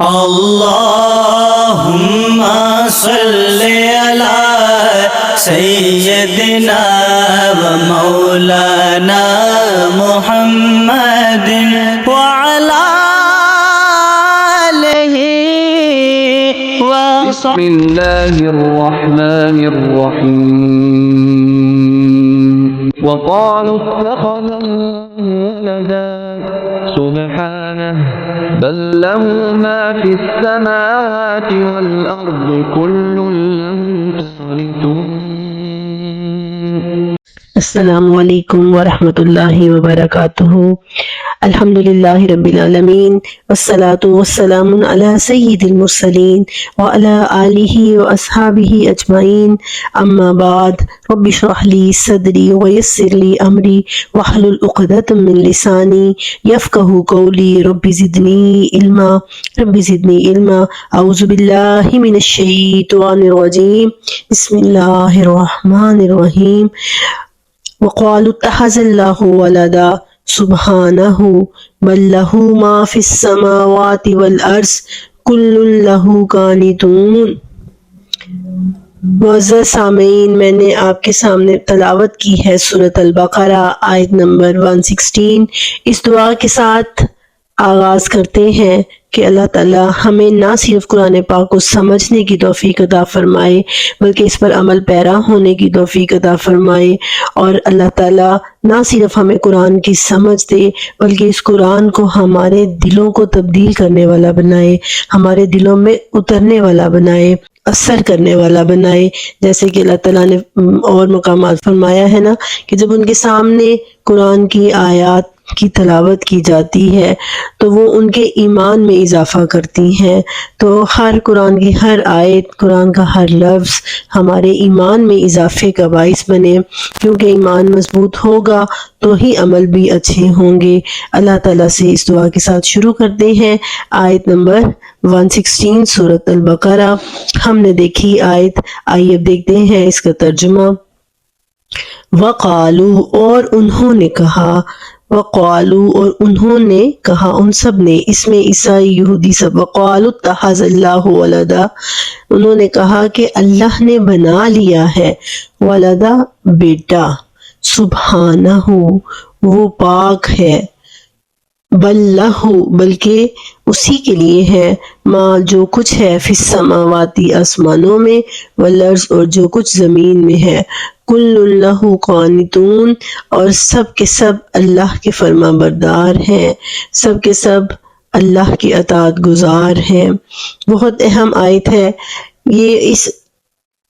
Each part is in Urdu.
اللهم صل على سيدنا ومولانا محمد وعلى آله بسم الله الرحمن الرحيم وقالوا اتخذ الله ولدا سبحانه بل له ما في السماوات والأرض كل له قانتون. السلام علیکم ورحمۃ اللہ وبرکاتہ. الحمد للہ رب العالمین والصلاة والسلام علی سید المرسلین وعلی آلہ واصحابہ اجمعین. اما بعد رب اشرح لی صدری ویسر لی امری واحلل عقدۃ من لسانی یفقہوا قولی. رب زدنی علما. اعوذ باللہ من الشیطان الرجیم. بسم اللہ الرحمن الرحیم. وقالوا اتخذ اللہ ولدا سبحانہ بل لہ ما فی السماوات والارض کل لہ قانتون. معزز سامعین، میں نے آپ کے سامنے تلاوت کی ہے سورۃ البقرہ آیت نمبر 116. اس دعا کے ساتھ آغاز کرتے ہیں کہ اللہ تعالیٰ ہمیں نہ صرف قرآن پاک کو سمجھنے کی توفیق عطا فرمائے بلکہ اس پر عمل پیرا ہونے کی توفیق عطا فرمائے، اور اللہ تعالیٰ نہ صرف ہمیں قرآن کی سمجھ دے بلکہ اس قرآن کو ہمارے دلوں کو تبدیل کرنے والا بنائے، ہمارے دلوں میں اترنے والا بنائے، اثر کرنے والا بنائے. جیسے کہ اللہ تعالیٰ نے اور مقامات فرمایا ہے نا کہ جب ان کے سامنے قرآن کی آیات کی تلاوت کی جاتی ہے تو وہ ان کے ایمان میں اضافہ کرتی ہیں. تو ہر قرآن کی ہر آیت، قرآن کا ہر لفظ ہمارے ایمان میں اضافے کا باعث بنے، کیونکہ ایمان مضبوط ہوگا تو ہی عمل بھی اچھے ہوں گے. اللہ تعالیٰ سے اس دعا کے ساتھ شروع کرتے ہیں. آیت نمبر 116 سورۃ البقرہ. ہم نے دیکھی آیت، آئیے اب دیکھتے ہیں اس کا ترجمہ. وقالو، اور انہوں نے کہا، وقالو، اور انہوں نے کہا، ان سب نے، اس میں عیسائی یہودی سب. وقالو اتخذ اللہ ولدا، انہوں نے کہا کہ اللہ نے بنا لیا ہے ولدا، بیٹا. سبحانہ، وہ پاک ہے. بل لہ، بلکہ اسی کے لیے ہے، ما، جو کچھ ہے، فی السماواتی، آسمانوں میں، والارض، اور جو کچھ زمین میں ہے. کل لہ قانتون، اور سب کے سب اللہ کے فرما بردار ہیں، سب کے سب اللہ کی اطاعت گزار ہیں. بہت اہم آیت ہے یہ. اس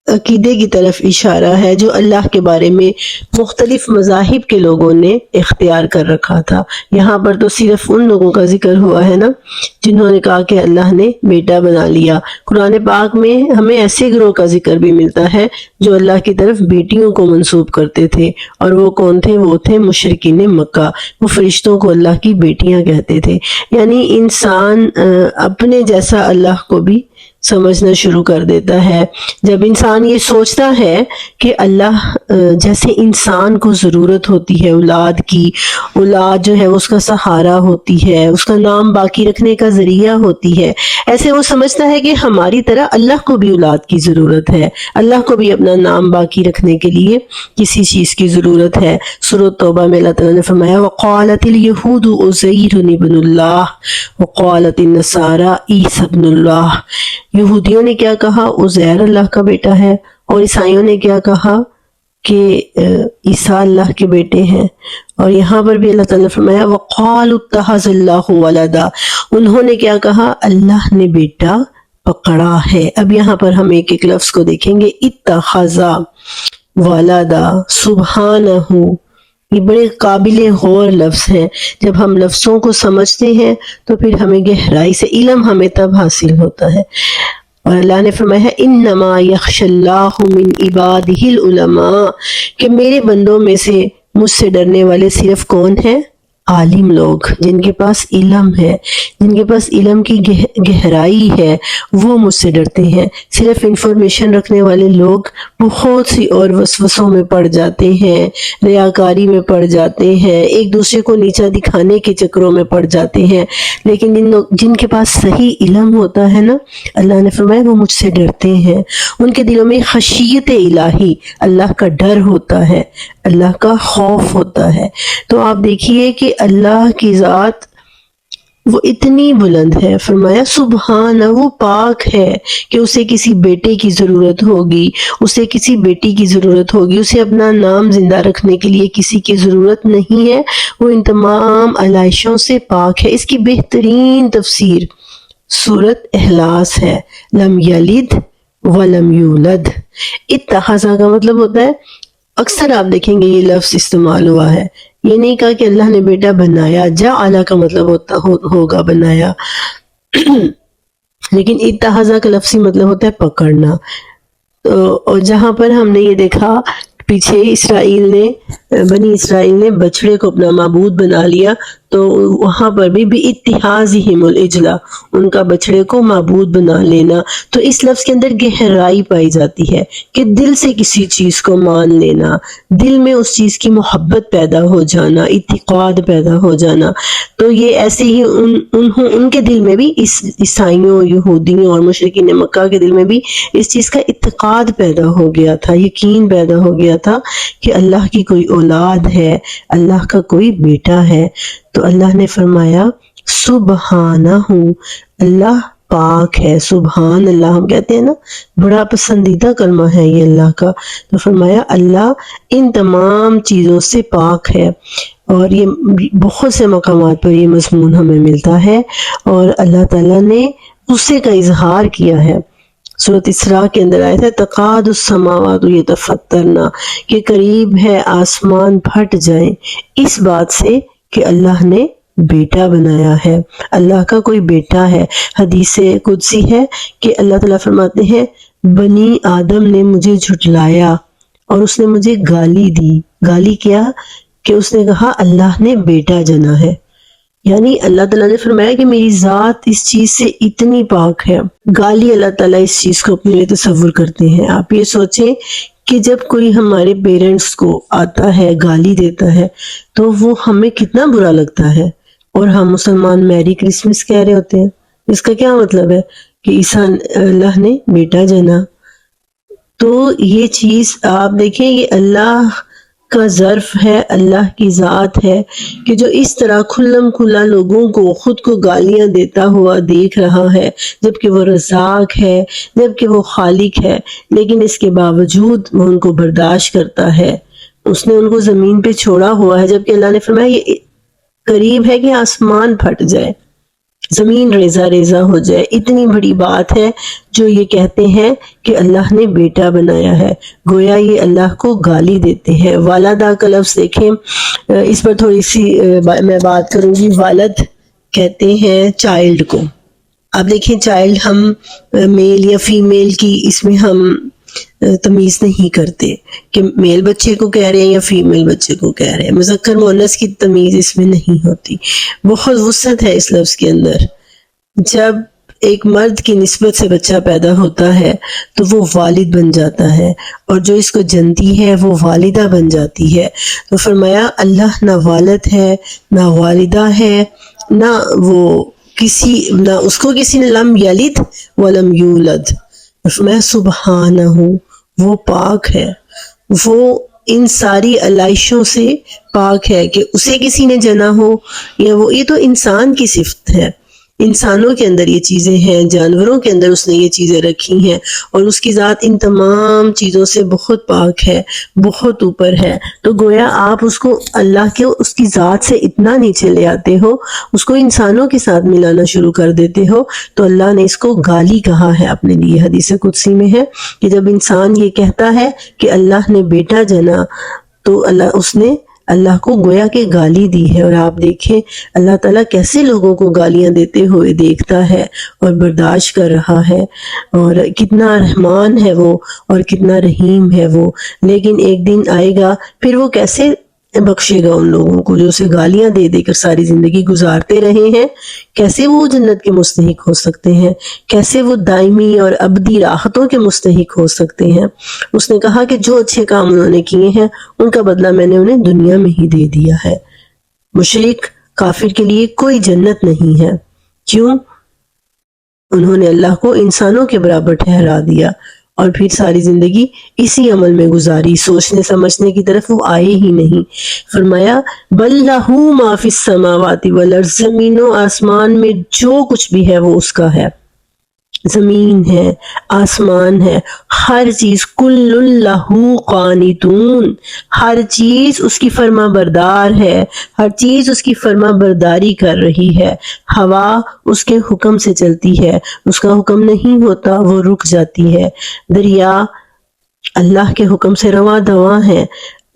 عقیدے کی طرف اشارہ ہے جو اللہ کے بارے میں مختلف مذاہب کے لوگوں نے اختیار کر رکھا تھا. یہاں پر تو صرف ان لوگوں کا ذکر ہوا ہے نا جنہوں نے کہا کہ اللہ نے بیٹا بنا لیا. قرآن پاک میں ہمیں ایسے گروہ کا ذکر بھی ملتا ہے جو اللہ کی طرف بیٹیوں کو منسوب کرتے تھے، اور وہ کون تھے؟ وہ تھے مشرکین مکہ. وہ فرشتوں کو اللہ کی بیٹیاں کہتے تھے. یعنی انسان اپنے جیسا اللہ کو بھی سمجھنا شروع کر دیتا ہے. جب انسان یہ سوچتا ہے کہ اللہ جیسے انسان کو ضرورت ہوتی ہے اولاد کی، اولاد جو ہے اس کا سہارا ہوتی ہے، اس کا نام باقی رکھنے کا ذریعہ ہوتی ہے، ایسے وہ سمجھتا ہے کہ ہماری طرح اللہ کو بھی اولاد کی ضرورت ہے، اللہ کو بھی اپنا نام باقی رکھنے کے لیے کسی چیز کی ضرورت ہے. سورۃ توبہ میں اللہ تعالیٰ نے فرمایا وقالت الیہود عزیر ابن اللہ وقالت النصارى عیسی ابن اللہ. یہودیوں نے کیا کہا؟ عزیر اللہ کا بیٹا ہے، اور عیسائیوں نے کیا کہا کہ عیسیٰ اللہ کے بیٹے ہیں. اور یہاں پر بھی اللہ تعالیٰ نے فرمایا وقالوا اتخذ اللہ ولدا، انہوں نے کیا کہا؟ اللہ نے بیٹا پکڑا ہے. اب یہاں پر ہم ایک ایک لفظ کو دیکھیں گے. اتخذ ولدا، سبحانہ، یہ بڑے قابل غور لفظ ہیں. جب ہم لفظوں کو سمجھتے ہیں تو پھر ہمیں گہرائی سے علم ہمیں تب حاصل ہوتا ہے. اور اللہ نے فرمایا انما یخشی اللہ من عبادہ العلماء، کہ میرے بندوں میں سے مجھ سے ڈرنے والے صرف کون ہیں؟ عالم لوگ جن کے پاس علم ہے، جن کے پاس علم کی گہرائی ہے، وہ مجھ سے ڈرتے ہیں۔ صرف انفارمیشن رکھنے والے لوگ بہت سی اور وسوسوں میں پڑ جاتے ہیں، ریاکاری میں پڑ جاتے ہیں، ایک دوسرے کو نیچا دکھانے کے چکروں میں پڑ جاتے ہیں، لیکن جن کے پاس صحیح علم ہوتا ہے نا، اللہ نے فرمایا وہ مجھ سے ڈرتے ہیں، ان کے دلوں میں خشیت الہی، اللہ کا ڈر ہوتا ہے، اللہ کا خوف ہوتا ہے۔ تو آپ دیکھیے کہ اللہ کی ذات وہ اتنی بلند ہے، فرمایا سبحان، وہ پاک ہے کہ اسے کسی بیٹے کی ضرورت ہوگی، اسے کسی بیٹی کی ضرورت ہوگی، اسے اپنا نام زندہ رکھنے کے لیے کسی کی ضرورت نہیں ہے، وہ ان تمام علائشوں سے پاک ہے۔ اس کی بہترین تفسیر سورۃ اخلاص ہے، لم یلد ولم یولد۔ اتخذ کا مطلب ہوتا ہے، اکثر آپ دیکھیں گے یہ لفظ استعمال ہوا ہے، یہ نہیں کہا کہ اللہ نے بیٹا بنایا، جعل کا مطلب ہوگا بنایا، لیکن اتخذ کا لفظی مطلب ہوتا ہے پکڑنا۔ اور جہاں پر ہم نے یہ دیکھا پیچھے بنی اسرائیل نے بچڑے کو اپنا معبود بنا لیا، تو وہاں پر بھی اتخاذہم العجل، ان کا بچڑے کو معبود بنا لینا۔ تو اس لفظ کے اندر گہرائی پائی جاتی ہے کہ دل سے کسی چیز کو مان لینا، دل میں اس چیز کی محبت پیدا ہو جانا، اعتقاد پیدا ہو جانا۔ تو یہ ایسے ہی ان کے دل میں بھی، عیسائیوں، یہودیوں اور مشرکین مکہ کے دل میں بھی اس چیز کا اعتقاد پیدا ہو گیا تھا، یقین پیدا ہو گیا تھا کہ اللہ کی کوئی اولاد ہے، اللہ کا کوئی بیٹا ہے۔ تو اللہ نے فرمایا سبحانہ، اللہ پاک ہے، سبحان اللہ ہم کہتے ہیں نا، بڑا پسندیدہ کلمہ ہے یہ اللہ کا۔ تو فرمایا اللہ ان تمام چیزوں سے پاک ہے، اور یہ بہت سے مقامات پر یہ مضمون ہمیں ملتا ہے، اور اللہ تعالیٰ نے غصے کا اظہار کیا ہے۔ سورۃ اسراء کے اندر آیا تھا تقاد السماوات یتفطرن، کہ قریب ہے آسمان پھٹ جائیں اس بات سے کہ اللہ نے بیٹا بنایا ہے، اللہ کا کوئی بیٹا ہے۔ حدیث قدسی ہے کہ اللہ تعالیٰ فرماتے ہیں بنی آدم نے مجھے جھٹلایا اور اس نے مجھے گالی دی۔ گالی کیا؟ کہ اس نے کہا اللہ نے بیٹا جنا ہے، یعنی اللہ تعالیٰ نے فرمایا کہ میری ذات اس چیز سے اتنی پاک ہے۔ گالی اللہ تعالیٰ اس چیز کو اپنے لیے تصور کرتے ہیں۔ آپ یہ سوچیں کہ جب کوئی ہمارے پیرنٹس کو آتا ہے گالی دیتا ہے تو وہ ہمیں کتنا برا لگتا ہے، اور ہم مسلمان میری کرسمس کہہ رہے ہوتے ہیں۔ اس کا کیا مطلب ہے؟ کہ عیسیٰ اللہ نے بیٹا جنا۔ تو یہ چیز آپ دیکھیں، یہ اللہ کا ظرف ہے، اللہ کی ذات ہے کہ جو اس طرح کھلم کھلا لوگوں کو خود کو گالیاں دیتا ہوا دیکھ رہا ہے، جبکہ وہ رزاق ہے، جبکہ وہ خالق ہے، لیکن اس کے باوجود وہ ان کو برداشت کرتا ہے۔ اس نے ان کو زمین پہ چھوڑا ہوا ہے، جبکہ اللہ نے فرمایا یہ قریب ہے کہ آسمان پھٹ جائے، زمین ریزہ ریزہ ہو جائے۔ اتنی بڑی بات ہے جو یہ کہتے ہیں کہ اللہ نے بیٹا بنایا ہے، گویا یہ اللہ کو گالی دیتے ہیں۔ والدہ کا لفظ دیکھیں، اس پر تھوڑی سی میں بات کروں گی۔ والد کہتے ہیں چائلڈ کو۔ آپ دیکھیں چائلڈ ہم میل یا فیمیل کی اس میں ہم تمیز نہیں کرتے کہ میل بچے کو کہہ رہے ہیں یا فیمیل بچے کو کہہ رہے ہیں، مذکر مؤنث کی تمیز اس میں نہیں ہوتی۔ بہت وسعت ہے اس لفظ کے اندر۔ جب ایک مرد کی نسبت سے بچہ پیدا ہوتا ہے تو وہ والد بن جاتا ہے، اور جو اس کو جنتی ہے وہ والدہ بن جاتی ہے۔ تو فرمایا اللہ نہ والد ہے، نہ والدہ ہے، نہ اس کو کسی نے لم یلد ولم یولد۔ فرمایا سبحانہ، وہ پاک ہے، وہ ان ساری علائشوں سے پاک ہے کہ اسے کسی نے جنا ہو، یا یہ تو انسان کی صفت ہے، انسانوں کے اندر یہ چیزیں ہیں، جانوروں کے اندر اس نے یہ چیزیں رکھی ہیں، اور اس کی ذات ان تمام چیزوں سے بہت پاک ہے، بہت اوپر ہے۔ تو گویا آپ اس کو اللہ کے اس کی ذات سے اتنا نیچے لے آتے ہو، اس کو انسانوں کے ساتھ ملانا شروع کر دیتے ہو، تو اللہ نے اس کو گالی کہا ہے اپنے لیے۔ حدیث قدسی میں ہے کہ جب انسان یہ کہتا ہے کہ اللہ نے بیٹا جنا، تو اس نے اللہ کو گویا کہ گالی دی ہے۔ اور آپ دیکھیں اللہ تعالیٰ کیسے لوگوں کو گالیاں دیتے ہوئے دیکھتا ہے اور برداشت کر رہا ہے، اور کتنا رحمان ہے وہ اور کتنا رحیم ہے وہ۔ لیکن ایک دن آئے گا، پھر وہ کیسے بخشے گا ان لوگوں کو جو اسے گالیاں دے دے کر ساری زندگی گزارتے رہے ہیں. کیسے وہ جنت کے مستحق ہو سکتے ہیں؟ کیسے وہ دائمی اور ابدی راحتوں کے مستحق ہو سکتے ہیں؟ اس نے کہا کہ جو اچھے کام انہوں نے کیے ہیں ان کا بدلہ میں نے انہیں دنیا میں ہی دے دیا ہے. مشرک کافر کے لیے کوئی جنت نہیں ہے. کیوں؟ انہوں نے اللہ کو انسانوں کے برابر ٹھہرا دیا اور پھر ساری زندگی اسی عمل میں گزاری. سوچنے سمجھنے کی طرف وہ آئے ہی نہیں. فرمایا بل لہ ما فی السماوات والارض، زمین و آسمان میں جو کچھ بھی ہے وہ اس کا ہے. زمین ہے، آسمان ہے، ہر چیز کل لہ قانتون، ہر چیز اس کی فرما بردار ہے، ہر چیز اس کی فرما برداری کر رہی ہے. ہوا اس کے حکم سے چلتی ہے، اس کا حکم نہیں ہوتا وہ رک جاتی ہے. دریا اللہ کے حکم سے رواں دواں ہے،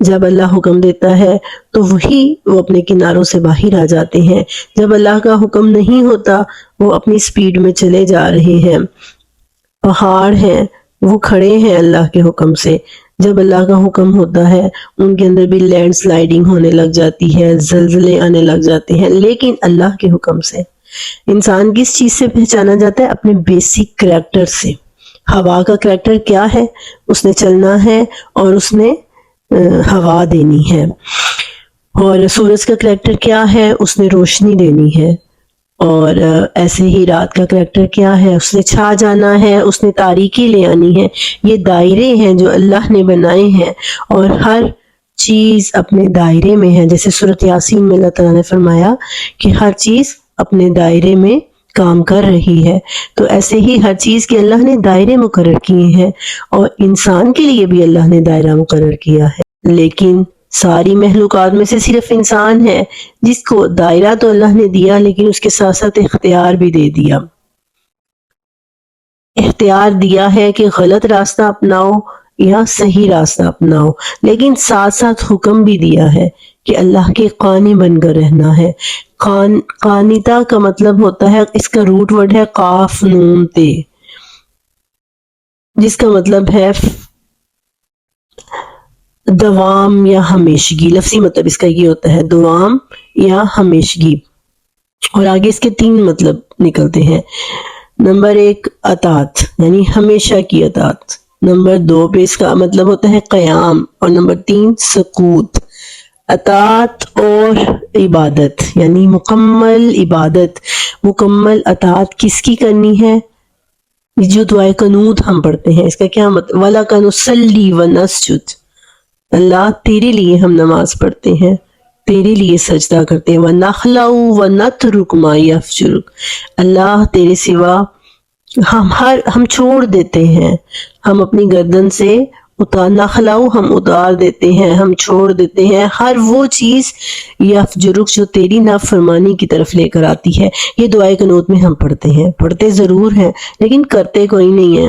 جب اللہ حکم دیتا ہے تو وہی وہ اپنے کناروں سے باہر آ جاتے ہیں. جب اللہ کا حکم نہیں ہوتا وہ اپنی سپیڈ میں چلے جا رہے ہیں. پہاڑ ہیں وہ کھڑے ہیں اللہ کے حکم سے، جب اللہ کا حکم ہوتا ہے ان کے اندر بھی لینڈ سلائیڈنگ ہونے لگ جاتی ہے، زلزلے آنے لگ جاتے ہیں، لیکن اللہ کے حکم سے. انسان کس چیز سے پہچانا جاتا ہے؟ اپنے بیسک کریکٹر سے. ہوا کا کریکٹر کیا ہے؟ اس نے چلنا ہے اور اس نے ہوا دینی ہے. اور سورج کا کریکٹر کیا ہے؟ اس نے روشنی دینی ہے. اور ایسے ہی رات کا کریکٹر کیا ہے؟ اس نے چھا جانا ہے، اس نے تاریکی لے آنی ہے. یہ دائرے ہیں جو اللہ نے بنائے ہیں اور ہر چیز اپنے دائرے میں ہے. جیسے سورۃ یاسین میں اللہ تعالیٰ نے فرمایا کہ ہر چیز اپنے دائرے میں کام کر رہی ہے. تو ایسے ہی ہر چیز کے اللہ نے دائرے مقرر کیے ہیں اور انسان کے لیے بھی اللہ نے دائرہ مقرر کیا ہے. لیکن ساری مخلوقات میں سے صرف انسان ہے جس کو دائرہ تو اللہ نے دیا لیکن اس کے ساتھ ساتھ اختیار بھی دے دیا. اختیار دیا ہے کہ غلط راستہ اپناؤ یا صحیح راستہ اپناؤ، لیکن ساتھ ساتھ حکم بھی دیا ہے کہ اللہ کے قانی بن کر رہنا ہے. قانتا کا مطلب ہوتا ہے، اس کا روٹ ورڈ ہے قاف نون تے، جس کا مطلب ہے دوام یا ہمیشگی. لفظی مطلب اس کا یہ ہوتا ہے دوام یا ہمیشگی. اور آگے اس کے 3 مطلب نکلتے ہیں. نمبر 1 اطاعت یعنی ہمیشہ کی اطاعت. نمبر 2 پہ اس کا مطلب ہوتا ہے قیام. اور نمبر 3 سکوت. اطاعت اور عبادت یعنی مکمل عبادت، مکمل اطاعت کس کی کرنی ہے؟ جو دعائے قنوت ہم پڑھتے ہیں اس کا کیا مطلب؟ وَلَكَ نُصَلِّي وَنَسْجُدُ، اللہ تیرے لیے ہم نماز پڑھتے ہیں، تیرے لیے سجدہ کرتے ہیں. وَنَخْلَعُ وَنَتْرُكُ مَا يَفْجُرُكَ، اللہ تیرے سوا ہم چھوڑ دیتے ہیں، ہم اپنی گردن سے نخلعو ہم اتار دیتے ہیں، ہم چھوڑ دیتے ہیں ہر وہ چیز یفجرک جو تیری نافرمانی کی طرف لے کر آتی ہے. یہ دعائے قنوت میں ہم پڑھتے ہیں، پڑھتے ضرور ہیں لیکن کرتے کوئی نہیں ہے.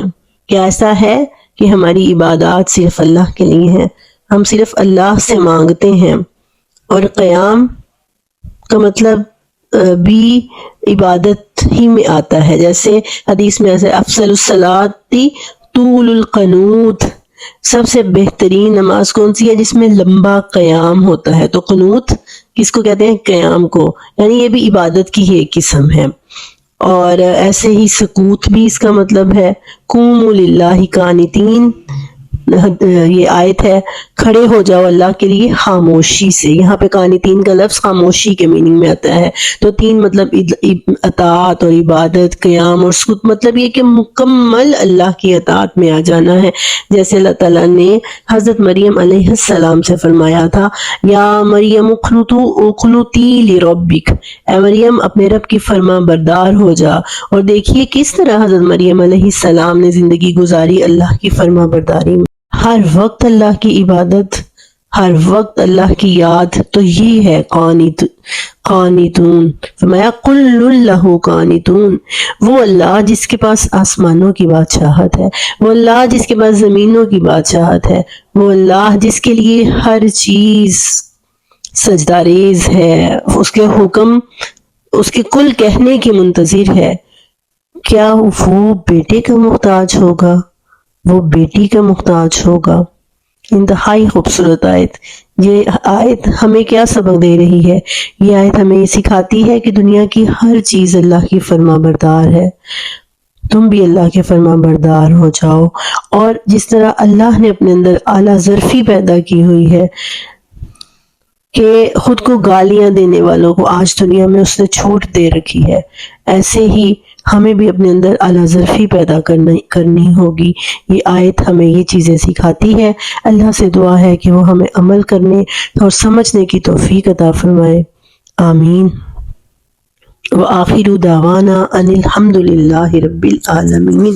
کیا ایسا ہے کہ ہماری عبادات صرف اللہ کے لیے ہیں؟ ہم صرف اللہ سے مانگتے ہیں. اور قیام کا مطلب بھی عبادت ہی میں آتا ہے. جیسے حدیث میں ایسے افضل الصلاۃ طول القنوت، سب سے بہترین نماز کون سی ہے؟ جس میں لمبا قیام ہوتا ہے. تو قنوت کس کو کہتے ہیں؟ قیام کو، یعنی یہ بھی عبادت کی ہی ایک قسم ہے. اور ایسے ہی سکوت بھی اس کا مطلب ہے قوموا للہ قانتین. یہ آیت ہے کھڑے ہو جاؤ اللہ کے لیے خاموشی سے. یہاں پہ قانتین کا لفظ خاموشی کے میننگ میں آتا ہے. تو 3 مطلب اطاعت اور عبادت، قیام اور سکوت. مطلب یہ کہ مکمل اللہ کی اطاعت میں آ جانا ہے. جیسے اللہ تعالیٰ نے حضرت مریم علیہ السلام سے فرمایا تھا یا مریم اقنتی لربک، اے مریم اپنے رب کی فرما بردار ہو جا. اور دیکھیے کس طرح حضرت مریم علیہ السلام نے زندگی گزاری اللہ کی فرما برداری میں. ہر وقت اللہ کی عبادت، ہر وقت اللہ کی یاد. تو یہ ہے قانتون. فرمایا قل لہ قانتون، وہ اللہ جس کے پاس آسمانوں کی بادشاہت ہے، وہ اللہ جس کے پاس زمینوں کی بادشاہت ہے، وہ اللہ جس کے لیے ہر چیز سجدہ ریز ہے، اس کے حکم اس کے کل کہنے کی منتظر ہے. کیا وہ بیٹے کا محتاج ہوگا؟ وہ بیٹی کا محتاج ہوگا؟ انتہائی خوبصورت آیت. یہ آیت ہمیں کیا سبق دے رہی ہے؟ یہ آیت ہمیں یہ سکھاتی ہے کہ دنیا کی ہر چیز اللہ کی فرما بردار ہے. تم بھی اللہ کے فرما بردار ہو جاؤ. اور جس طرح اللہ نے اپنے اندر اعلیٰ ظرفی پیدا کی ہوئی ہے کہ خود کو گالیاں دینے والوں کو آج دنیا میں اس نے چھوٹ دے رکھی ہے، ایسے ہی ہمیں بھی اپنے اندر اعلیٰ ظرفی پیدا کرنی ہوگی. یہ آیت ہمیں یہ چیزیں سکھاتی ہے. اللہ سے دعا ہے کہ وہ ہمیں عمل کرنے اور سمجھنے کی توفیق عطا فرمائے. آمین. وآخر دعوانا ان الحمد للہ رب العالمین.